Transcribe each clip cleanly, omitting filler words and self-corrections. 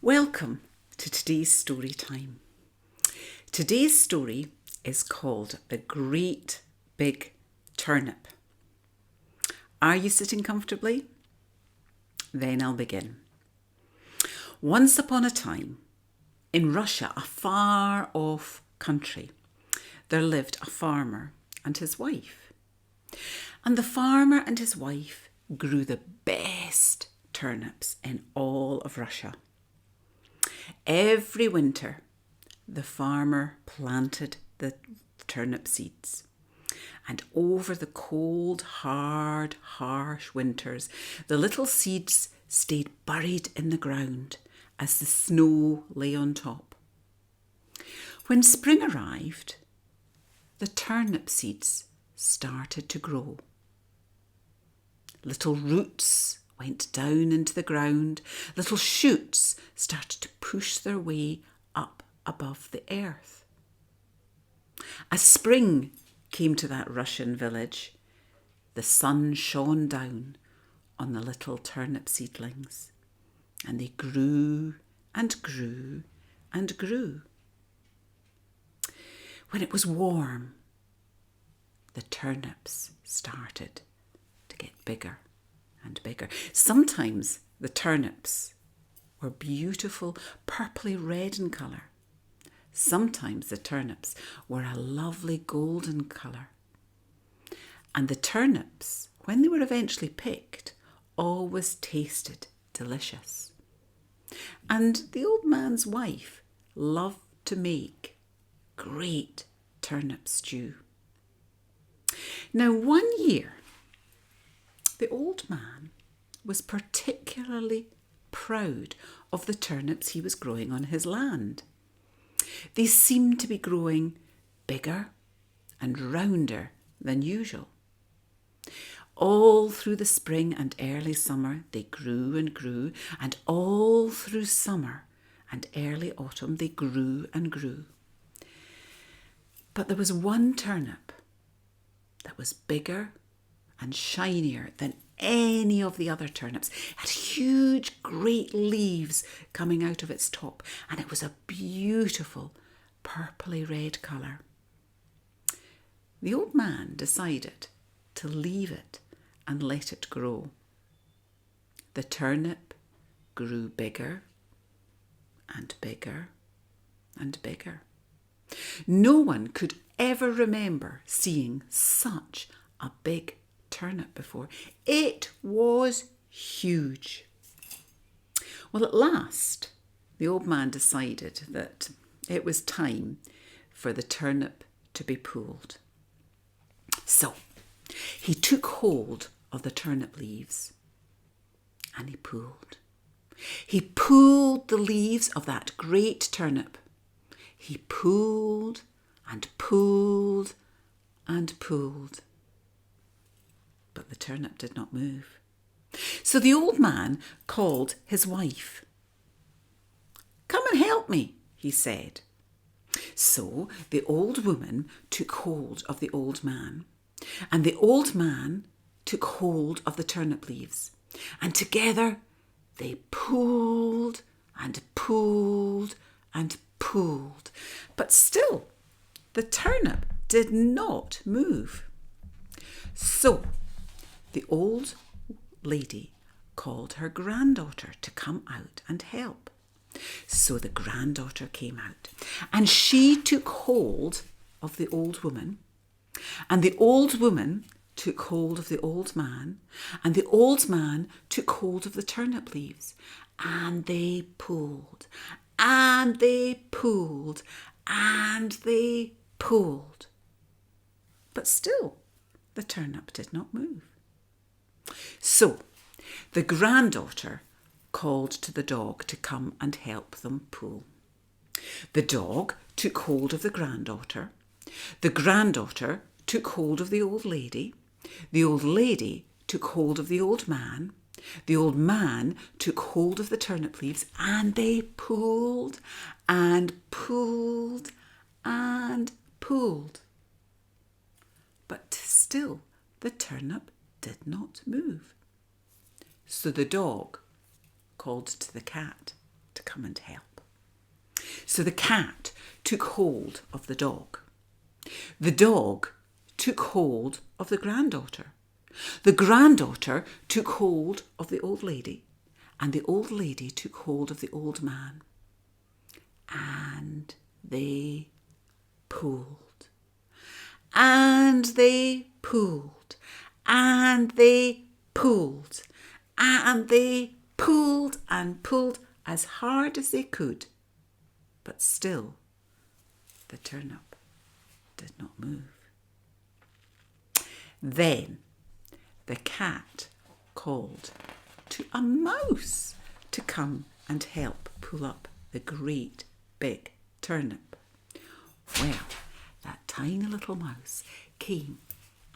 Welcome to today's story time. Today's story is called The Great Big Turnip. Are you sitting comfortably? Then I'll begin. Once upon a time, in Russia, a far-off country, there lived a farmer and his wife. And the farmer and his wife grew the best turnips in all of Russia. Every winter, the farmer planted the turnip seeds. And over the cold, hard, harsh winters, the little seeds stayed buried in the ground as the snow lay on top. When spring arrived, the turnip seeds started to grow. Little roots went down into the ground. Little shoots started to push their way up above the earth. As spring came to that Russian village, the sun shone down on the little turnip seedlings, and they grew and grew and grew. When it was warm, the turnips started to get bigger and bigger. Sometimes the turnips were beautiful purpley red in colour. Sometimes the turnips were a lovely golden colour. And the turnips, when they were eventually picked, always tasted delicious. And the old man's wife loved to make great turnip stew. Now, one year, the old man was particularly proud of the turnips he was growing on his land. They seemed to be growing bigger and rounder than usual. All through the spring and early summer they grew and grew, and all through summer and early autumn they grew and grew. But there was one turnip that was bigger and shinier than any of the other turnips. It had huge, great leaves coming out of its top, and it was a beautiful purpley red colour. The old man decided to leave it and let it grow. The turnip grew bigger and bigger and bigger. No one could ever remember seeing such a big turnip before. It was huge. Well, at last, the old man decided that it was time for the turnip to be pulled. So he took hold of the turnip leaves and he pulled. He pulled the leaves of that great turnip. He pulled and pulled and pulled. But the turnip did not move. So the old man called his wife. "Come and help me," he said. So the old woman took hold of the old man, and the old man took hold of the turnip leaves, and together they pulled and pulled and pulled. But still, the turnip did not move. So the old lady called her granddaughter to come out and help. So the granddaughter came out, and she took hold of the old woman, and the old woman took hold of the old man, and the old man took hold of the turnip leaves, and they pulled, and they pulled, and they pulled. But still, the turnip did not move. So the granddaughter called to the dog to come and help them pull. The dog took hold of the granddaughter. The granddaughter took hold of the old lady. The old lady took hold of the old man. The old man took hold of the turnip leaves, and they pulled and pulled and pulled. But still the turnip did not move. So the dog called to the cat to come and help. So the cat took hold of the dog. The dog took hold of the granddaughter. The granddaughter took hold of the old lady, and the old lady took hold of the old man. And they pulled. And they pulled. And they pulled. And they pulled and pulled as hard as they could. But still, the turnip did not move. Then the cat called to a mouse to come and help pull up the great big turnip. Well, that tiny little mouse came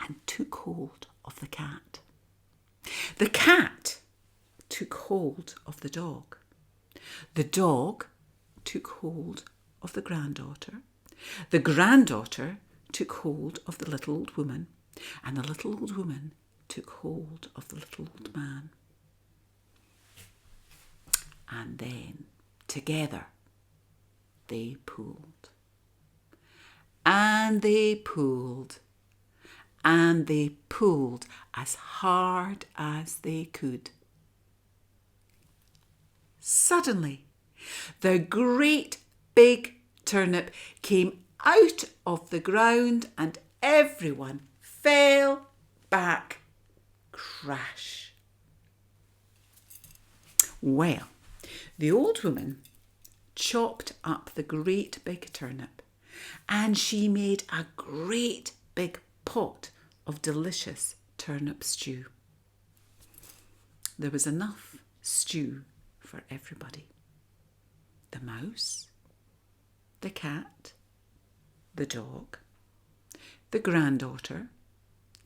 and took hold of the cat. The cat took hold of the dog. The dog took hold of the granddaughter. The granddaughter took hold of the little old woman, and the little old woman took hold of the little old man. And then, together, they pulled. And they pulled. And they pulled as hard as they could. Suddenly, the great big turnip came out of the ground and everyone fell back, crash. Well, the old woman chopped up the great big turnip and she made a great big pot of delicious turnip stew. There was enough stew for everybody. The mouse, the cat, the dog, the granddaughter,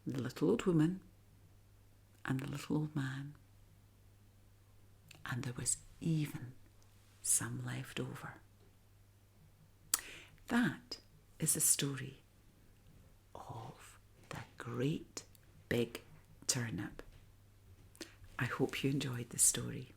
the little old woman, and the little old man. And there was even some left over. That is the story of the Great Big Turnip. I hope you enjoyed the story.